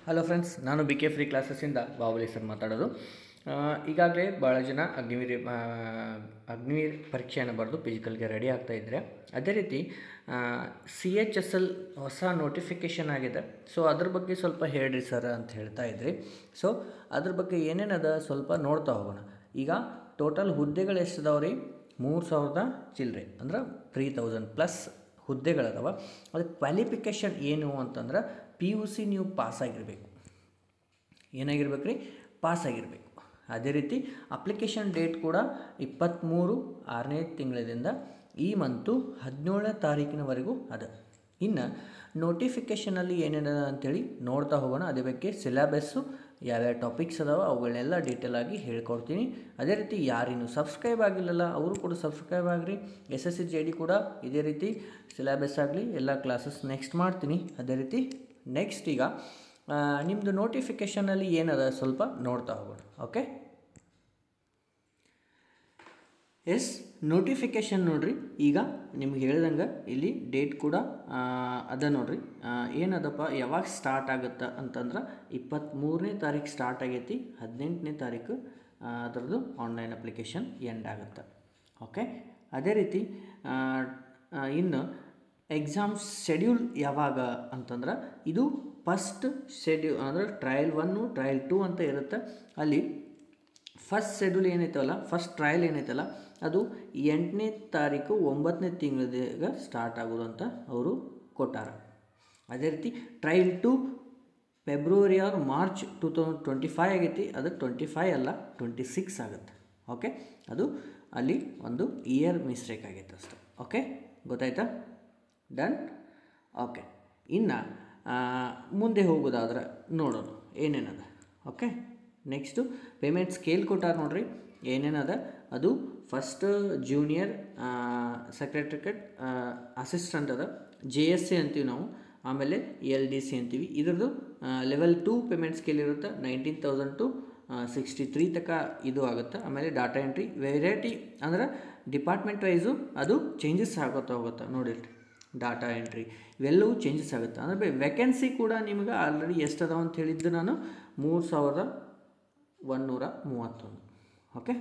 Hello friends, ನಾನು B K free ಕ್ಲಾಸಸ್ಸಿಂದ Bahubali sir ಮಾತಾಡೋದು. ಈಗಾಗಲೇ ಭಾಳ ಜನ ಅಗ್ನಿವೀರ್ ಪರೀಕ್ಷೆಯನ್ನು ಬರೆದು ಫಿಸಿಕಲ್ಗೆ ರೆಡಿ ಆಗ್ತಾಯಿದ್ರೆ, ಅದೇ ರೀತಿ CHSL ಹೊಸ ನೋಟಿಫಿಕೇಷನ್ ಆಗಿದೆ. ಸೊ ಅದ್ರ ಬಗ್ಗೆ ಸ್ವಲ್ಪ ಹೇಳ್ರಿ ಸರ್ ಅಂತ ಹೇಳ್ತಾ ಇದ್ರಿ. ಸೊ ಅದ್ರ ಬಗ್ಗೆ ಏನೇನದ ಸ್ವಲ್ಪ ನೋಡ್ತಾ ಹೋಗೋಣ. ಈಗ ಟೋಟಲ್ ಹುದ್ದೆಗಳು ಎಷ್ಟಿದಾವ್ರಿ? 3000 ಚಿಲ್ಲರೆ, ಅಂದ್ರೆ 3000+ ಹುದ್ದೆಗಳದಾವ. ಅದಕ್ಕೆ ಕ್ವಾಲಿಫಿಕೇಷನ್ ಏನು ಅಂತಂದ್ರೆ PUC ನೀವು ಪಾಸಾಗಿರಬೇಕು. ಏನಾಗಿರ್ಬೇಕು ರೀ? ಪಾಸಾಗಿರಬೇಕು. ಅದೇ ರೀತಿ ಅಪ್ಲಿಕೇಶನ್ ಡೇಟ್ ಕೂಡ 23/6ನೇ ತಿಂಗಳಿಂದ ಈ ಮಂತು 17ನೇ ತಾರೀಕಿನವರೆಗೂ ಅದ. ಇನ್ನು ನೋಟಿಫಿಕೇಷನಲ್ಲಿ ಏನೇನ ಅಂಥೇಳಿ ನೋಡ್ತಾ ಹೋಗೋಣ. ಅದೇ ಬಗ್ಗೆ ಸಿಲೆಬಸ್ಸು ಯಾವ್ಯಾವ ಟಾಪಿಕ್ಸ್ ಅದಾವ ಅವುಗಳನ್ನೆಲ್ಲ ಡೀಟೇಲಾಗಿ ಹೇಳ್ಕೊಡ್ತೀನಿ. ಅದೇ ರೀತಿ ಯಾರಿನ್ನೂ ಸಬ್ಸ್ಕ್ರೈಬ್ ಆಗಿಲ್ಲಲ್ಲ ಅವರು ಕೂಡ ಸಬ್ಸ್ಕ್ರೈಬ್ ಆಗಿರಿ. SSC JD ಕೂಡ ಇದೇ ರೀತಿ ಸಿಲೆಬಸ್ ಆಗಲಿ ಎಲ್ಲ ಕ್ಲಾಸಸ್ ನೆಕ್ಸ್ಟ್ ಮಾಡ್ತೀನಿ. ಅದೇ ರೀತಿ ನೆಕ್ಸ್ಟ್ ಈಗ ನಿಮ್ಮದು ನೋಟಿಫಿಕೇಷನಲ್ಲಿ ಏನದ ಸ್ವಲ್ಪ ನೋಡ್ತಾ ಹೋಗೋಣ. ಓಕೆ, ನೋಟಿಫಿಕೇಷನ್ ನೋಡಿರಿ. ಈಗ ನಿಮ್ಗೆ ಹೇಳ್ದಂಗೆ ಇಲ್ಲಿ ಡೇಟ್ ಕೂಡ ಅದ ನೋಡಿರಿ. ಏನದಪ್ಪ, ಯಾವಾಗ ಸ್ಟಾರ್ಟ್ ಆಗುತ್ತೆ ಅಂತಂದ್ರೆ 23ನೇ ತಾರೀಕು ಸ್ಟಾರ್ಟ್ ಆಗೈತಿ. 18ನೇ ತಾರೀಕು ಅದರದ್ದು ಆನ್ಲೈನ್ ಅಪ್ಲಿಕೇಶನ್ ಎಂಡ್ ಆಗುತ್ತೆ. ಓಕೆ, ಅದೇ ರೀತಿ ಇನ್ನು ಎಕ್ಸಾಮ್ಸ್ ಶೆಡ್ಯೂಲ್ ಯಾವಾಗ ಅಂತಂದ್ರೆ ಇದು ಫಸ್ಟ್ ಶೆಡ್ಯೂಲ್ ಅಂದರೆ ಟ್ರಯಲ್ 1, ಟ್ರಯಲ್ 2 ಅಂತ ಇರುತ್ತೆ. ಅಲ್ಲಿ ಫಸ್ಟ್ ಶೆಡ್ಯೂಲ್ ಏನೈತಲ್ಲ, ಫಸ್ಟ್ ಟ್ರಯಲ್ ಏನೈತಲ್ಲ ಅದು 8ನೇ ತಾರೀಕು 9ನೇ ತಿಂಗಳಿಗೆ ಸ್ಟಾರ್ಟ್ ಆಗೋದು ಅಂತ ಅವರು ಕೊಟ್ಟಾರ. ಅದೇ ರೀತಿ ಟ್ರಯಲ್ 2 ಫೆಬ್ರವರಿ ಆರ್ ಮಾರ್ಚ್ 2025 ಆಗೈತಿ. ಅದು 25 ಅಲ್ಲ 26 ಆಗುತ್ತೆ. ಓಕೆ, ಅದು ಅಲ್ಲಿ ಒಂದು ಇಯರ್ ಮಿಸ್ಟೇಕ್ ಆಗೈತೆ ಅಷ್ಟೆ. ಓಕೆ, ಗೊತ್ತಾಯ್ತಾ? ಡನ್. ಓಕೆ, ಇನ್ನು ಮುಂದೆ ಹೋಗೋದಾದ್ರೆ ನೋಡೋಣ ಏನೇನದ. ಓಕೆ, ನೆಕ್ಸ್ಟು ಪೇಮೆಂಟ್ ಸ್ಕೇಲ್ ಕೊಟ್ಟಾರ ನೋಡ್ರಿ. ಏನೇನದ ಅದು ಫಸ್ಟ್ ಜೂನಿಯರ್ ಸೆಕ್ರೆಟರಿಕೇಟ್ ಅಸಿಸ್ಟೆಂಟ್ ಅದ, JSC ಅಂತೀವಿ ನಾವು. ಆಮೇಲೆ LDC ಅಂತೀವಿ. ಇದ್ರದ್ದು ಲೆವೆಲ್ 2 ಪೇಮೆಂಟ್ ಸ್ಕೇಲ್ ಇರುತ್ತೆ. 19,000 to 63 ತನಕ ಇದು ಆಗುತ್ತೆ. ಆಮೇಲೆ ಡಾಟಾ ಎಂಟ್ರಿ ವೆರೈಟಿ ಅಂದ್ರೆ ಡಿಪಾರ್ಟ್ಮೆಂಟ್ ವೈಸು ಅದು ಚೇಂಜಸ್ ಆಗುತ್ತಾ ಹೋಗುತ್ತೆ ನೋಡಿರಿ. ಡಾಟಾ ಎಂಟ್ರಿ ಇವೆಲ್ಲವೂ ಚೇಂಜಸ್ ಆಗುತ್ತೆ. ಅಂದರೆ ವೇಕೆನ್ಸಿ ಕೂಡ ನಿಮ್ಗೆ ಆಲ್ರೆಡಿ ಎಷ್ಟು ಅದಾವ ಅಂತ ಹೇಳಿದ್ದು ನಾನು 3131. ಓಕೆ,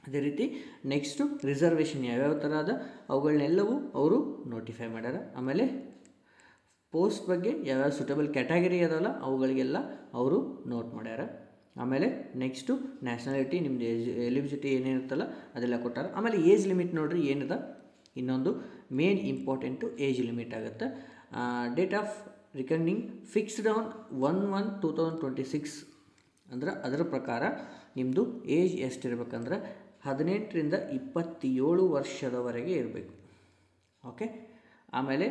ಅದೇ ರೀತಿ ನೆಕ್ಸ್ಟು ರಿಸರ್ವೇಷನ್ ಯಾವ್ಯಾವ ಥರ ಅದ ಅವುಗಳನ್ನೆಲ್ಲವೂ ಅವರು ನೋಟಿಫೈ ಮಾಡ್ಯಾರ. ಆಮೇಲೆ ಪೋಸ್ಟ್ ಬಗ್ಗೆ ಯಾವ್ಯಾವ ಸೂಟಬಲ್ ಕ್ಯಾಟಗರಿ ಅದಲ್ಲ ಅವುಗಳಿಗೆಲ್ಲ ಅವರು ನೋಟ್ ಮಾಡ್ಯಾರ. ಆಮೇಲೆ ನೆಕ್ಸ್ಟು ನ್ಯಾಷನಾಲಿಟಿ ನಿಮ್ಮದು ಎಲಿಜಿಬಿಲಿಟಿ ಏನೇನಿರುತ್ತಲ್ಲ ಅದೆಲ್ಲ ಕೊಟ್ಟಾರ. ಆಮೇಲೆ ಏಜ್ ಲಿಮಿಟ್ ನೋಡಿರಿ ಏನದ, ಇನ್ನೊಂದು ಮೇನ್ ಇಂಪಾರ್ಟೆಂಟು ಏಜ್ ಲಿಮಿಟ್ ಆಗುತ್ತೆ. ಡೇಟ್ ಆಫ್ ರಿಕನಿಂಗ್ ಫಿಕ್ಸ್ಡ್ ಆನ್ 1/1/2026 ಅಂದ್ರೆ ಅದರ ಪ್ರಕಾರ ನಿಮ್ಮದು ಏಜ್ ಎಷ್ಟಿರ್ಬೇಕಂದ್ರೆ 18ರಿಂದ 27 ವರ್ಷದವರೆಗೆ ಇರಬೇಕು. ಓಕೆ, ಆಮೇಲೆ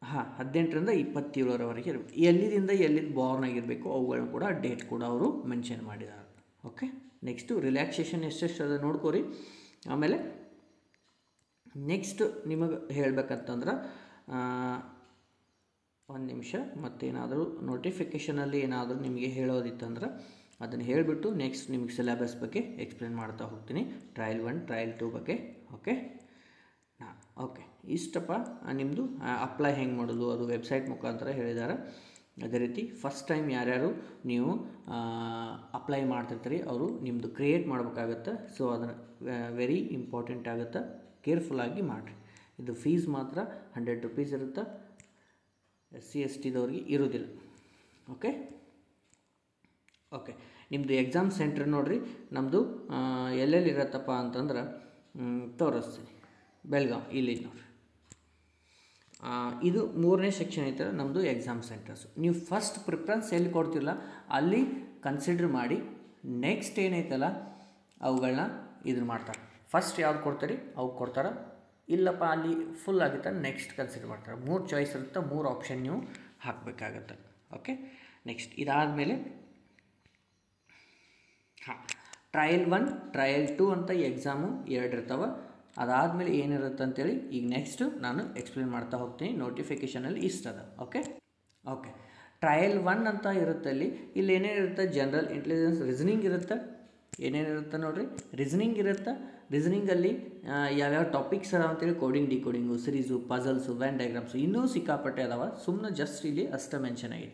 18ರಿಂದ 27ರವರೆಗೆ ಇರಬೇಕು. ಎಲ್ಲಿಂದ ಬಾರ್ನ್ ಆಗಿರಬೇಕು ಅವುಗಳನ್ನ ಕೂಡ ಡೇಟ್ ಕೂಡ ಅವರು ಮೆನ್ಷನ್ ಮಾಡಿದ್ದಾರೆ. ಓಕೆ, ನೆಕ್ಸ್ಟು ರಿಲ್ಯಾಕ್ಸೇಷನ್ ಎಷ್ಟೆಷ್ಟು ಅದ ನೋಡ್ಕೋರಿ. ಆಮೇಲೆ ನೆಕ್ಸ್ಟ್ ನಿಮಗೆ ಹೇಳಬೇಕಂತಂದ್ರೆ ಒಂದು ನಿಮಿಷ, ಮತ್ತೇನಾದರೂ ನೋಟಿಫಿಕೇಷನಲ್ಲಿ ಏನಾದರೂ ನಿಮಗೆ ಹೇಳೋದಿತ್ತಂದ್ರೆ ಅದನ್ನು ಹೇಳಿಬಿಟ್ಟು ನೆಕ್ಸ್ಟ್ ನಿಮಗೆ ಸಿಲೆಬಸ್ ಬಗ್ಗೆ ಎಕ್ಸ್ಪ್ಲೇನ್ ಮಾಡ್ತಾ ಹೋಗ್ತೀನಿ. ಟ್ರಯಲ್ 1, ಟ್ರಯಲ್ 2 ಬಗ್ಗೆ. ಓಕೆ, ಓಕೆ, ಇಷ್ಟಪ್ಪ ನಿಮ್ಮದು ಅಪ್ಲೈ ಹೆಂಗೆ ಮಾಡೋದು ಅದು ವೆಬ್ಸೈಟ್ ಮುಖಾಂತರ ಹೇಳಿದ್ದಾರೆ. ಅದೇ ರೀತಿ ಫಸ್ಟ್ ಟೈಮ್ ಯಾರ್ಯಾರು ನೀವು ಅಪ್ಲೈ ಮಾಡ್ತಿರ್ತೀರಿ ಅವರು ನಿಮ್ಮದು ಕ್ರಿಯೇಟ್ ಮಾಡಬೇಕಾಗತ್ತೆ. ಸೊ ಅದನ್ನು ವೆರಿ ಇಂಪಾರ್ಟೆಂಟ್ ಆಗುತ್ತೆ, ಕೇರ್ಫುಲ್ಲಾಗಿ ಮಾಡಿರಿ. ಇದು ಫೀಸ್ ಮಾತ್ರ 100 ರೂಪೀಸ್ ಇರುತ್ತೆ. SC STದವ್ರಿಗೆ ಇರೋದಿಲ್ಲ. ಓಕೆ, ಓಕೆ, ನಿಮ್ಮದು ಎಕ್ಸಾಮ್ ಸೆಂಟ್ರ್ ನೋಡಿರಿ. ನಮ್ಮದು ಎಲ್ಲೆಲ್ಲಿ ಇರತ್ತಪ್ಪ ಅಂತಂದ್ರೆ ತೋರಿಸ್ತೀನಿ. ಬೆಳಗಾವಿ ಇಲ್ಲಿ ನೋಡಿರಿ. ಇದು 3ನೇ ಸೆಕ್ಷನ್ ಐತಲ್ಲ ನಮ್ಮದು ಎಕ್ಸಾಮ್ ಸೆಂಟರ್ಸು. ನೀವು ಫಸ್ಟ್ ಪ್ರಿಫರೆನ್ಸ್ ಎಲ್ಲಿ ಕೊಡ್ತಿರಲ್ಲ ಅಲ್ಲಿ ಕನ್ಸಿಡರ್ ಮಾಡಿ ನೆಕ್ಸ್ಟ್ ಏನೈತಲ್ಲ ಅವುಗಳನ್ನ ಇದನ್ನು ಮಾಡ್ತಾರೆ. ಫಸ್ಟ್ ಯಾವ್ದು ಕೊಡ್ತೀರಿ ಅವು ಕೊಡ್ತಾರೆ. ಇಲ್ಲಪ್ಪ ಅಲ್ಲಿ ಫುಲ್ ಆಗಿತ್ತು ನೆಕ್ಸ್ಟ್ ಕನ್ಸಿಡರ್ ಮಾಡ್ತಾರೆ. 3 ಚಾಯ್ಸ್ ಇರುತ್ತೆ, 3 ಆಪ್ಷನ್ ನೀವು ಹಾಕಬೇಕಾಗತ್ತೆ. ಓಕೆ, ನೆಕ್ಸ್ಟ್ ಇದಾದಮೇಲೆ ಟ್ರಯಲ್ 1, ಟ್ರಯಲ್ 2 ಅಂತ ಎಕ್ಸಾಮು 2 ಇರ್ತಾವೆ. ಅದಾದಮೇಲೆ ಏನಿರುತ್ತೆ ಅಂತೇಳಿ ಈಗ ನೆಕ್ಸ್ಟು ನಾನು ಎಕ್ಸ್ಪ್ಲೇನ್ ಮಾಡ್ತಾ ಹೋಗ್ತೀನಿ. ನೋಟಿಫಿಕೇಷನಲ್ಲಿ ಇಷ್ಟದ. ಓಕೆ, ಟ್ರಯಲ್ 1 ಅಂತ ಇರುತ್ತೆ. ಇಲ್ಲಿ ಏನೇನಿರುತ್ತೆ, ಜನರಲ್ ಇಂಟೆಲಿಜೆನ್ಸ್ ರೀಸನಿಂಗ್ ಇರುತ್ತೆ. ಏನೇನಿರುತ್ತೆ ನೋಡಿರಿ, ರೀಸನಿಂಗ್ ಇರುತ್ತೆ. ರೀಸನಿಂಗಲ್ಲಿ ಯಾವ್ಯಾವ ಟಾಪಿಕ್ಸ್ ಅದಾವ ಅಂತೇಳಿ ಕೋಡಿಂಗ್, ಡಿಕೋಡಿಂಗು, ಸಿರೀಸು, ಪಜಲ್ಸು, ವ್ಯಾನ್ ಡಯಾಗ್ರಾಮ್ಸು ಇನ್ನೂ ಸಿಕ್ಕಾಪಟ್ಟೆ ಅದಾವ. ಸುಮ್ಮನೆ ಜಸ್ಟ್ ಇಲ್ಲಿ ಅಷ್ಟೇ ಮೆನ್ಷನ್ ಆಗಿದೆ.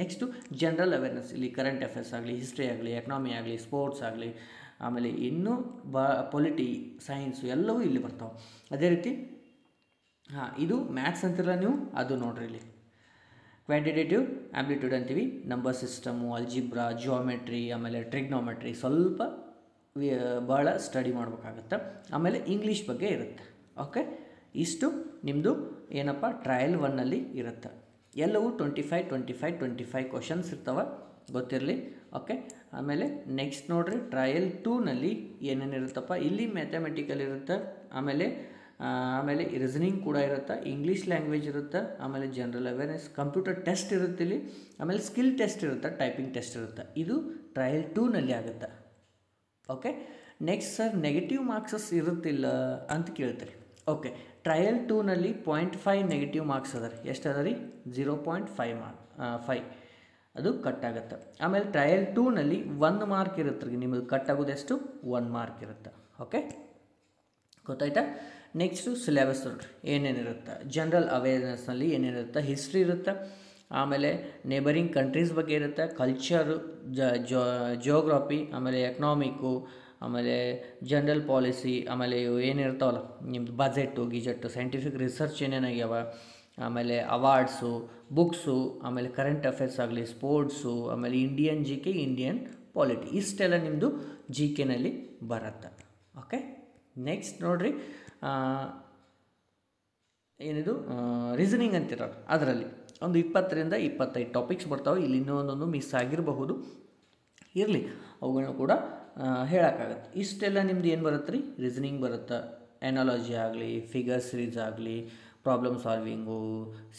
ನೆಕ್ಸ್ಟು ಜನರಲ್ ಅವೇರ್ನೆಸ್, ಇಲ್ಲಿ ಕರೆಂಟ್ ಅಫೇರ್ಸ್ ಆಗಲಿ, ಹಿಸ್ಟ್ರಿ ಆಗಲಿ, ಎಕನಾಮಿ ಆಗಲಿ, ಸ್ಪೋರ್ಟ್ಸ್ ಆಗಲಿ, ಆಮೇಲೆ ಇನ್ನೂ ಪೊಲಿಟಿ, ಸೈನ್ಸು ಎಲ್ಲವೂ ಇಲ್ಲಿ ಬರ್ತಾವೆ. ಅದೇ ರೀತಿ ಇದು ಮ್ಯಾಥ್ಸ್ ಅಂತಿರಲ್ಲ ನೀವು, ಅದು ನೋಡ್ರಿ ಇಲ್ಲಿ ಕ್ವಾಂಟಿಟೇಟಿವ್ ಆ್ಯಂಪ್ಲಿಟ್ಯೂಡ್ ಅಂತೀವಿ, ನಂಬರ್ ಸಿಸ್ಟಮು, ಅಲ್ಜಿಬ್ರಾ, ಜಿಯೋಮೆಟ್ರಿ, ಆಮೇಲೆ ಟ್ರಿಗ್ನೋಮೆಟ್ರಿ ಸ್ವಲ್ಪ ಭಾಳ ಸ್ಟಡಿ ಮಾಡ್ಬೇಕಾಗತ್ತೆ. ಆಮೇಲೆ ಇಂಗ್ಲೀಷ್ ಬಗ್ಗೆ ಇರುತ್ತೆ. ಓಕೆ, ಇಷ್ಟು ನಿಮ್ಮದು ಏನಪ್ಪ ಟ್ರಯಲ್ 1ನಲ್ಲಿ ಇರುತ್ತೆ. ಎಲ್ಲವೂ 25 ಕ್ವಶನ್ಸ್ ಇರ್ತವೆ, ಗೊತ್ತಿರಲಿ. ಓಕೆ, ಆಮೇಲೆ ನೆಕ್ಸ್ಟ್ ನೋಡಿರಿ ಟ್ರಯಲ್ 2ನಲ್ಲಿ ಏನೇನಿರುತ್ತಪ್ಪ, ಇಲ್ಲಿ ಮ್ಯಾಥಮೆಟಿಕಲ್ ಇರುತ್ತೆ, ಆಮೇಲೆ ರೀಸನಿಂಗ್ ಕೂಡ ಇರುತ್ತೆ, ಇಂಗ್ಲೀಷ್ ಲ್ಯಾಂಗ್ವೇಜ್ ಇರುತ್ತೆ, ಆಮೇಲೆ ಜನರಲ್ ಅವೇರ್ನೆಸ್, ಕಂಪ್ಯೂಟರ್ ಟೆಸ್ಟ್ ಇರುತ್ತೆ ಇಲ್ಲಿ, ಆಮೇಲೆ ಸ್ಕಿಲ್ ಟೆಸ್ಟ್ ಇರುತ್ತೆ, ಟೈಪಿಂಗ್ ಟೆಸ್ಟ್ ಇರುತ್ತೆ. ಇದು ಟ್ರಯಲ್ 2ನಲ್ಲಿ ಆಗುತ್ತೆ. ಓಕೆ, ನೆಕ್ಸ್ಟ್ ಸರ್ ನೆಗೆಟಿವ್ ಮಾರ್ಕ್ಸಸ್ ಇರುತ್ತಿಲ್ಲ ಅಂತ ಕೇಳ್ತಾರೆ. ಓಕೆ, ಟ್ರಯಲ್ 2ನಲ್ಲಿ 0.5 ನೆಗೆಟಿವ್ ಮಾರ್ಕ್ಸ್ ಅದ ರೀ. ಎಷ್ಟು ಅದ ರೀ? 0.5 ಅದು ಕಟ್ ಆಗುತ್ತೆ. ಆಮೇಲೆ ಟ್ರಯಲ್ 2ನಲ್ಲಿ 1 ಮಾರ್ಕ್ ಇರುತ್ತೆ ರೀ. ನಿಮಗೆ ಕಟ್ ಆಗೋದು ಎಷ್ಟು? 1 ಮಾರ್ಕ್ ಇರುತ್ತೆ. ಓಕೆ, ಗೊತ್ತಾಯ್ತಾ? ನೆಕ್ಸ್ಟು ಸಿಲೆಬಸ್ ನೋಡ್ರಿ ಏನೇನಿರುತ್ತೆ. ಜನರಲ್ ಅವೇರ್ನೆಸ್ನಲ್ಲಿ ಏನೇನಿರುತ್ತೆ, ಹಿಸ್ಟ್ರಿ ಇರುತ್ತೆ, ಆಮೇಲೆ ನೇಬರಿಂಗ್ ಕಂಟ್ರೀಸ್ ಬಗ್ಗೆ ಇರುತ್ತೆ, ಕಲ್ಚರು, ಜಿಯೋಗ್ರಫಿ, ಆಮೇಲೆ ಎಕನಾಮಿಕ್ಕು, ಆಮೇಲೆ ಜನರಲ್ ಪಾಲಿಸಿ, ಆಮೇಲೆ ಇವು ಏನಿರ್ತಾವಲ್ಲ ನಿಮ್ಮದು ಬಜೆಟ್ಟು, ಗಿಜೆಟ್ಟು, ಸೈಂಟಿಫಿಕ್ ರಿಸರ್ಚ್ ಏನೇನಾಗ್ಯಾವ, ಆಮೇಲೆ ಅವಾರ್ಡ್ಸು, ಬುಕ್ಸು, ಆಮೇಲೆ ಕರೆಂಟ್ ಅಫೇರ್ಸ್ ಆಗಲಿ, ಸ್ಪೋರ್ಟ್ಸು, ಆಮೇಲೆ Indian G K, Indian polity, ಇಷ್ಟೆಲ್ಲ ನಿಮ್ಮದು ಜಿ ಕೆನಲ್ಲಿ ಬರುತ್ತೆ. ಓಕೆ, ನೆಕ್ಸ್ಟ್ ನೋಡಿರಿ ಏನಿದು ರೀಸನಿಂಗ್ ಅಂತಿರೋದು, ಅದರಲ್ಲಿ ಒಂದು 20ರಿಂದ 25 ಟಾಪಿಕ್ಸ್ ಬರ್ತಾವೆ. ಇಲ್ಲಿ ಇನ್ನೂ ಒಂದೊಂದು ಮಿಸ್ ಆಗಿರಬಹುದು, ಇರಲಿ, ಅವುಗಳನ್ನ ಕೂಡ ಹೇಳೋಕ್ಕಾಗತ್ತೆ. ಇಷ್ಟೆಲ್ಲ ನಿಮ್ದು ಏನು ಬರುತ್ತೆ ರೀ? ರೀಸನಿಂಗ್ ಬರುತ್ತೆ. ಎನಾಲಜಿ ಆಗಲಿ, ಫಿಗರ್ ಸೀರೀಸ್ ಆಗಲಿ, ಪ್ರಾಬ್ಲಮ್ ಸಾಲ್ವಿಂಗು,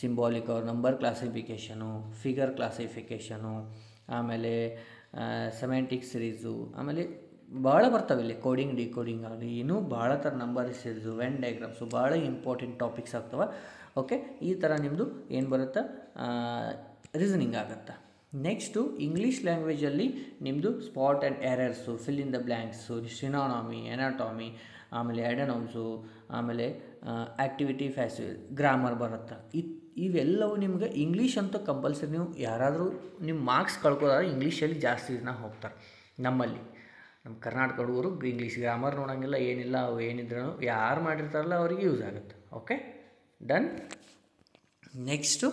ಸಿಂಬಾಲಿಕ್ ಅವ್ರ ನಂಬರ್ ಕ್ಲಾಸಿಫಿಕೇಷನು, ಫಿಗರ್ ಕ್ಲಾಸಿಫಿಕೇಷನು, ಆಮೇಲೆ ಸೆಮ್ಯಾಂಟಿಕ್ ಸಿರೀಸು, ಆಮೇಲೆ ಭಾಳ ಬರ್ತಾವೆ ಇಲ್ಲಿ ಕೋಡಿಂಗ್, ಡಿಕೋಡಿಂಗ್ ಆಗಲಿ, ಇನ್ನೂ ಭಾಳ ಥರ ನಂಬರ್ ಸಿರೀಸು, ವೆನ್ ಡಯಾಗ್ರಾಮ್ಸು, ಭಾಳ ಇಂಪಾರ್ಟೆಂಟ್ ಟಾಪಿಕ್ಸ್ ಆಗ್ತವೆ. ಓಕೆ, ಈ ಥರ ನಿಮ್ಮದು ಏನು ಬರುತ್ತೆ, ರೀಸನಿಂಗ್ ಆಗುತ್ತೆ. ನೆಕ್ಸ್ಟು ಇಂಗ್ಲೀಷ್ ಲ್ಯಾಂಗ್ವೇಜಲ್ಲಿ ನಿಮ್ಮದು spot and errors, fill in the blanks, synonym, antonym, ಆಮೇಲೆ ಎಡನಮ್ಸು, ಆಮೇಲೆ ಆ್ಯಕ್ಟಿವಿಟಿ, ಫ್ಯಾಸಿವ್, ಗ್ರಾಮರ್ ಬರುತ್ತೆ. ಇವೆಲ್ಲವೂ ನಿಮ್ಗೆ ಇಂಗ್ಲೀಷ್ ಅಂತೂ ಕಂಪಲ್ಸರಿ. ನೀವು ಯಾರಾದರೂ ನಿಮ್ಮ ಮಾರ್ಕ್ಸ್ ಕಳ್ಕೋದಾದ್ರೆ ಇಂಗ್ಲೀಷಲ್ಲಿ ಜಾಸ್ತಿ ಜನ ಹೋಗ್ತಾರೆ. ನಮ್ಮ ಕರ್ನಾಟಕ ಹುಡುಗರು ಇಂಗ್ಲೀಷ್ ಗ್ರಾಮರ್ ನೋಡೋಂಗಿಲ್ಲ, ಏನಿಲ್ಲ. ಅವು ಏನಿದ್ರೂ ಯಾರು ಮಾಡಿರ್ತಾರಲ್ಲ ಅವರಿಗೆ ಯೂಸ್ ಆಗುತ್ತೆ. Okay, done. ನೆಕ್ಸ್ಟು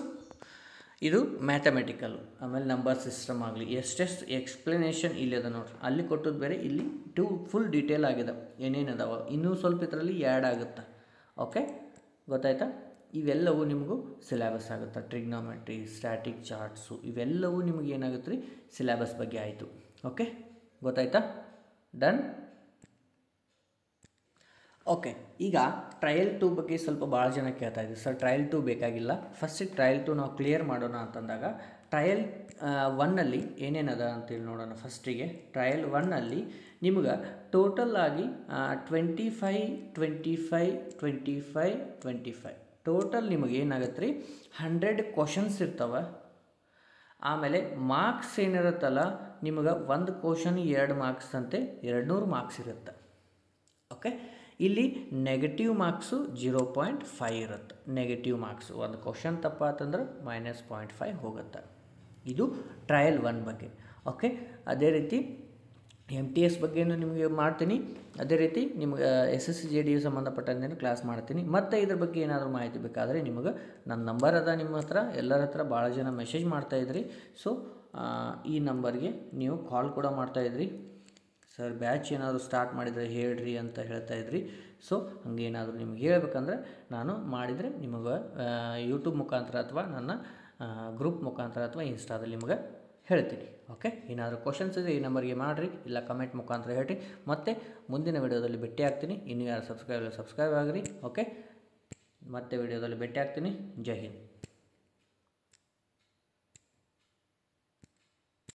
ಇದು ಮ್ಯಾಥಮೆಟಿಕಲ್, ಆಮೇಲೆ ನಂಬರ್ ಸಿಸ್ಟಮ್ ಆಗಲಿ, ಎಷ್ಟೆಷ್ಟು ಎಕ್ಸ್ಪ್ಲನೇಷನ್ ಇಲ್ಲಿ ಅದ ನೋಡ್ರಿ. ಅಲ್ಲಿ ಕೊಟ್ಟದ್ದು ಬೇರೆ, ಇಲ್ಲಿ ಫುಲ್ ಡೀಟೇಲ್ ಆಗಿದೆ ಏನೇನು ಅದಾವ. ಇನ್ನೂ ಸ್ವಲ್ಪ ಇದರಲ್ಲಿ ಆ್ಯಡ್ ಆಗುತ್ತೆ. ಓಕೆ, ಗೊತ್ತಾಯ್ತಾ? ಇವೆಲ್ಲವೂ ನಿಮಗೂ ಸಿಲೆಬಸ್ ಆಗುತ್ತೆ. ಟ್ರಿಗ್ನೋಮೆಟ್ರಿ, ಸ್ಟ್ಯಾಟಿಕ್ ಚಾರ್ಟ್ಸು, ಇವೆಲ್ಲವೂ ನಿಮಗೆ ಏನಾಗುತ್ತೆ ರೀ, ಸಿಲೆಬಸ್ ಬಗ್ಗೆ ಆಯಿತು. ಓಕೆ, ಗೊತ್ತಾಯ್ತಾ? ಡನ್. ಓಕೆ, ಈಗ ಟ್ರಯಲ್ 2 ಬಗ್ಗೆ ಸ್ವಲ್ಪ ಭಾಳ ಜನ ಕೇಳ್ತಾ ಇದ್ದೀವಿ ಸರ್. ಟ್ರಯಲ್ 2 ಬೇಕಾಗಿಲ್ಲ, ಫಸ್ಟಿಗೆ ಟ್ರಯಲ್ 2 ನಾವು ಕ್ಲಿಯರ್ ಮಾಡೋಣ ಅಂತಂದಾಗ ಟ್ರಯಲ್ 1ನಲ್ಲಿ ಏನೇನದ ಅಂತೇಳಿ ನೋಡೋಣ. ಫಸ್ಟಿಗೆ ಟ್ರಯಲ್ 1ನಲ್ಲಿ ನಿಮ್ಗೆ ಟೋಟಲ್ ಆಗಿ 25 ಟೋಟಲ್ ನಿಮಗೆ ಏನಾಗುತ್ತೆ ರೀ, 100 ಕ್ವಶನ್ಸ್ ಇರ್ತವೆ. ಆಮೇಲೆ ಮಾರ್ಕ್ಸ್ ಏನಿರುತ್ತಲ್ಲ ನಿಮಗೆ ಒಂದು ಕ್ವಶನ್ 2 ಮಾರ್ಕ್ಸ್ ಅಂತೆ 200 ಮಾರ್ಕ್ಸ್ ಇರುತ್ತೆ. ಓಕೆ, ಇಲ್ಲಿ ನೆಗೆಟಿವ್ ಮಾರ್ಕ್ಸು 0.5 ಇರುತ್ತೆ. ನೆಗೆಟಿವ್ ಮಾರ್ಕ್ಸು ಒಂದು ಕ್ವಶನ್ ತಪ್ಪಾತಂದ್ರೆ -0.5 ಹೋಗುತ್ತೆ. ಇದು ಟ್ರಯಲ್ 1 ಬಗ್ಗೆ. ಓಕೆ, ಅದೇ ರೀತಿ MTS ಬಗ್ಗೆಯೂ ನಿಮಗೆ ಮಾಡ್ತೀನಿ. ಅದೇ ರೀತಿ ನಿಮ್ಗೆ SSC JD ಸಂಬಂಧಪಟ್ಟಂತೆ ಕ್ಲಾಸ್ ಮಾಡ್ತೀನಿ. ಮತ್ತು ಇದ್ರ ಬಗ್ಗೆ ಏನಾದರೂ ಮಾಹಿತಿ ಬೇಕಾದರೆ ನಿಮಗೆ ನನ್ನ ನಂಬರ್ ಅದ ನಿಮ್ಮ ಹತ್ರ, ಎಲ್ಲರ ಹತ್ರ ಭಾಳ ಜನ ಮೆಸೇಜ್ ಮಾಡ್ತಾಯಿದ್ರಿ. ಸೊ ಈ ನಂಬರ್ಗೆ ನೀವು ಕಾಲ್ ಕೂಡ ಮಾಡ್ತಾಯಿದ್ರಿ. ಸರ್ ಬ್ಯಾಚ್ ಏನಾದರೂ ಸ್ಟಾರ್ಟ್ ಮಾಡಿದರೆ ಹೇಳ್ರಿ ಅಂತ ಹೇಳ್ತಾಯಿದ್ರಿ. ಸೊ ಹಂಗೇನಾದರೂ ನಿಮ್ಗೆ ಹೇಳ್ಬೇಕಂದ್ರೆ ನಾನು ಮಾಡಿದರೆ ನಿಮಗೆ ಯೂಟ್ಯೂಬ್ ಮುಖಾಂತರ ಅಥವಾ ನನ್ನ ಗ್ರೂಪ್ ಮುಖಾಂತರ ಅಥವಾ ಇನ್ಸ್ಟಾದಲ್ಲಿ ನಿಮಗೆ ಹೇಳ್ತೀನಿ. ಓಕೆ, ಏನಾದರೂ ಕ್ವಶನ್ಸ್ ಇದೆ ಈ ನಂಬರ್ಗೆ ಮಾಡಿರಿ, ಇಲ್ಲ ಕಮೆಂಟ್ ಮುಖಾಂತರ ಹೇಳ್ರಿ. ಮತ್ತು ಮುಂದಿನ ವಿಡಿಯೋದಲ್ಲಿ ಭೇಟಿ ಆಗ್ತೀನಿ. ಇನ್ನೂ ಯಾರು ಸಬ್ಸ್ಕ್ರೈಬ್ ಆಗಿರಿ. ಓಕೆ, ಮತ್ತೆ ವಿಡಿಯೋದಲ್ಲಿ ಭೇಟಿ ಆಗ್ತೀನಿ. ಜೈ ಹಿಂದ್.